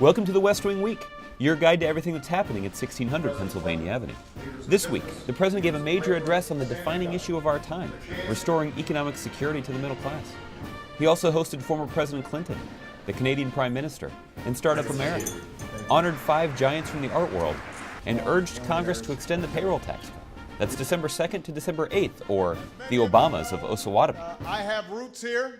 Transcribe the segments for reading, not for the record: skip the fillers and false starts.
Welcome to the West Wing Week, your guide to everything that's happening at 1600 Pennsylvania Avenue. This week, the President gave a major address on the defining issue of our time, restoring economic security to the middle class. He also hosted former President Clinton, the Canadian Prime Minister, and Startup America, honored 5 giants from the art world, and urged Congress to extend the payroll tax cut. That's December 2nd to December 8th, or the Obamas of Osawatomie. I have roots here.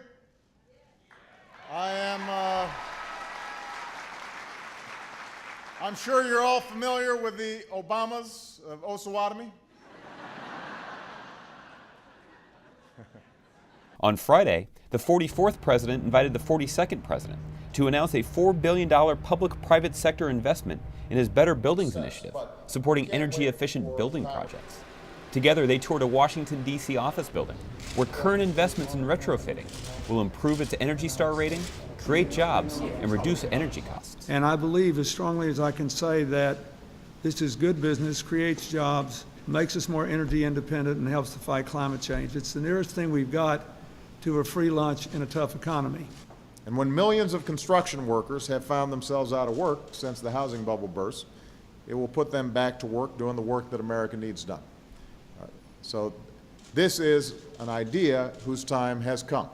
I'm sure you're all familiar with the Obamas of Osawatomie. On Friday, the 44th president invited the 42nd president to announce a $4 billion public-private sector investment in his Better Buildings initiative, supporting energy-efficient building projects. Together, they toured a Washington, D.C. office building, where current investments in retrofitting will improve its Energy Star rating, create jobs, and reduce energy costs. And I believe as strongly as I can say that this is good business, creates jobs, makes us more energy independent, and helps to fight climate change. It's the nearest thing we've got to a free lunch in a tough economy. And when millions of construction workers have found themselves out of work since the housing bubble burst, it will put them back to work doing the work that America needs done. So this is an idea whose time has come.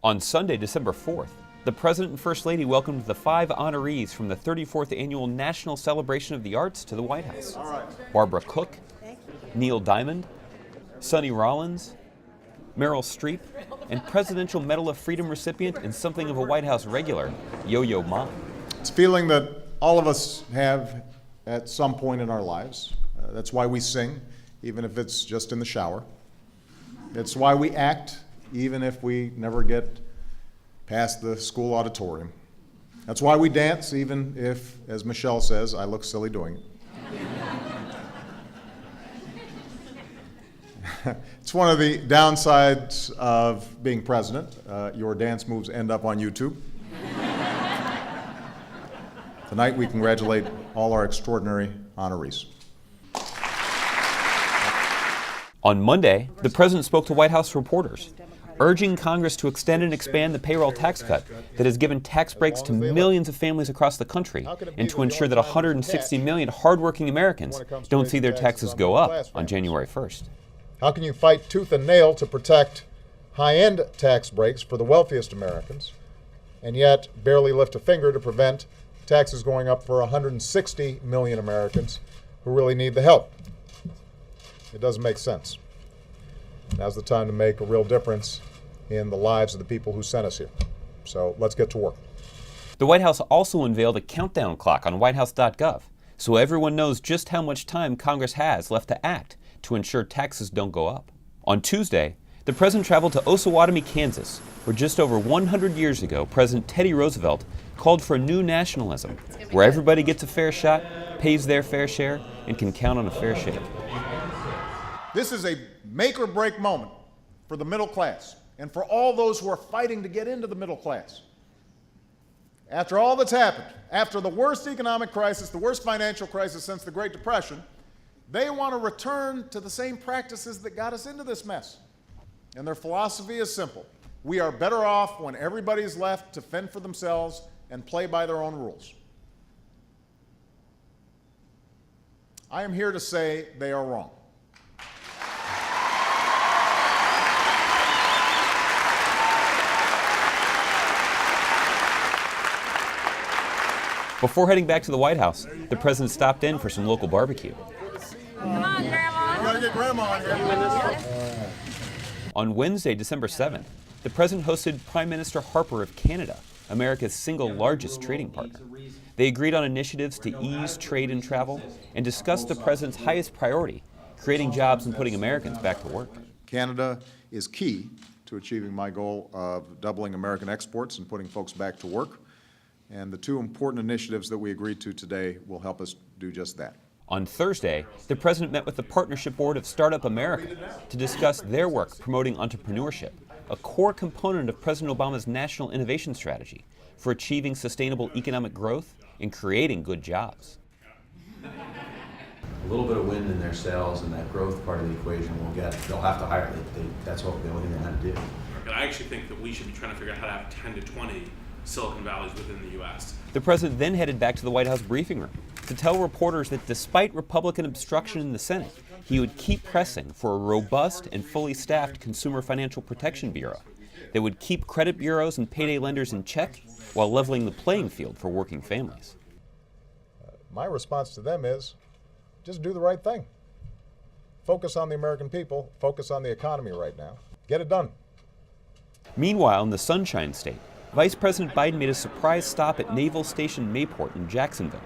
On Sunday, December 4th, the President and First Lady welcomed the 5 honorees from the 34th Annual National Celebration of the Arts to the White House. Barbara Cook, Neil Diamond, Sonny Rollins, Meryl Streep, and Presidential Medal of Freedom recipient and something of a White House regular, Yo-Yo Ma. It's a feeling that all of us have at some point in our lives. That's why we sing, even if it's just in the shower. It's why we act, even if we never get past the school auditorium. That's why we dance, even if, as Michelle says, I look silly doing it. It's one of the downsides of being president. Your dance moves end up on YouTube. Tonight we congratulate all our extraordinary honorees. On Monday, the President spoke to White House reporters, urging Congress to extend and expand the payroll tax cut that has given tax breaks to millions of families across the country and to ensure that 160 million hardworking Americans don't see their taxes go up on January 1st. How can you fight tooth and nail to protect high-end tax breaks for the wealthiest Americans and yet barely lift a finger to prevent taxes going up for 160 million Americans who really need the help? It doesn't make sense. Now's the time to make a real difference in the lives of the people who sent us here. So let's get to work. The White House also unveiled a countdown clock on whitehouse.gov, so everyone knows just how much time Congress has left to act to ensure taxes don't go up. On Tuesday, the President traveled to Osawatomie, Kansas, where just over 100 years ago, President Teddy Roosevelt called for a new nationalism, where everybody gets a fair shot, pays their fair share, and can count on a fair shake. This is a make or break moment for the middle class and for all those who are fighting to get into the middle class. After all that's happened, after the worst economic crisis, the worst financial crisis since the Great Depression, they want to return to the same practices that got us into this mess. And their philosophy is simple. We are better off when everybody's left to fend for themselves and play by their own rules. I am here to say they are wrong. Before heading back to the White House, the President stopped in for some local barbecue. Come on, Grandma. We gotta get Grandma on here. On Wednesday, December 7th, the President hosted Prime Minister Harper of Canada, America's single largest trading partner. They agreed on initiatives to ease trade and travel and discussed the President's highest priority, creating jobs and putting Americans back to work. Canada is key to achieving my goal of doubling American exports and putting folks back to work. And the 2 important initiatives that we agreed to today will help us do just that. On Thursday, the President met with the Partnership Board of Startup America to discuss their work promoting entrepreneurship, a core component of President Obama's National Innovation Strategy for achieving sustainable economic growth and creating good jobs. A little bit of wind in their sails and that growth part of the equation they'll have to hire. That's what the only thing they have to do. And I actually think that we should be trying to figure out how to have 10 to 20 Silicon Valleys within the U.S. The president then headed back to the White House briefing room to tell reporters that despite Republican obstruction in the Senate, he would keep pressing for a robust and fully staffed Consumer Financial Protection Bureau that would keep credit bureaus and payday lenders in check while leveling the playing field for working families. My response to them is, just do the right thing. Focus on the American people, focus on the economy right now. Get it done. Meanwhile, in the Sunshine State, Vice President Biden made a surprise stop at Naval Station Mayport in Jacksonville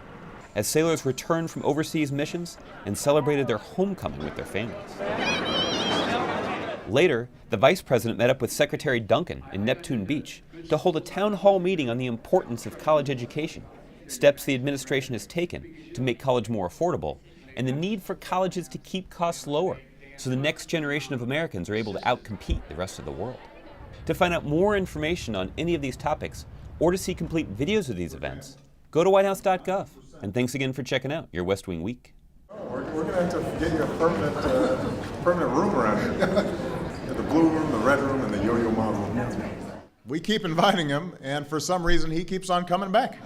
as sailors returned from overseas missions and celebrated their homecoming with their families. Later, the Vice President met up with Secretary Duncan in Neptune Beach to hold a town hall meeting on the importance of college education, steps the administration has taken to make college more affordable, and the need for colleges to keep costs lower so the next generation of Americans are able to outcompete the rest of the world. To find out more information on any of these topics or to see complete videos of these events, go to whitehouse.gov. And thanks again for checking out your West Wing Week. We're going to have to get you a permanent room around here. The blue room, the red room, and the Yo-Yo Ma room. We keep inviting him, and for some reason he keeps on coming back.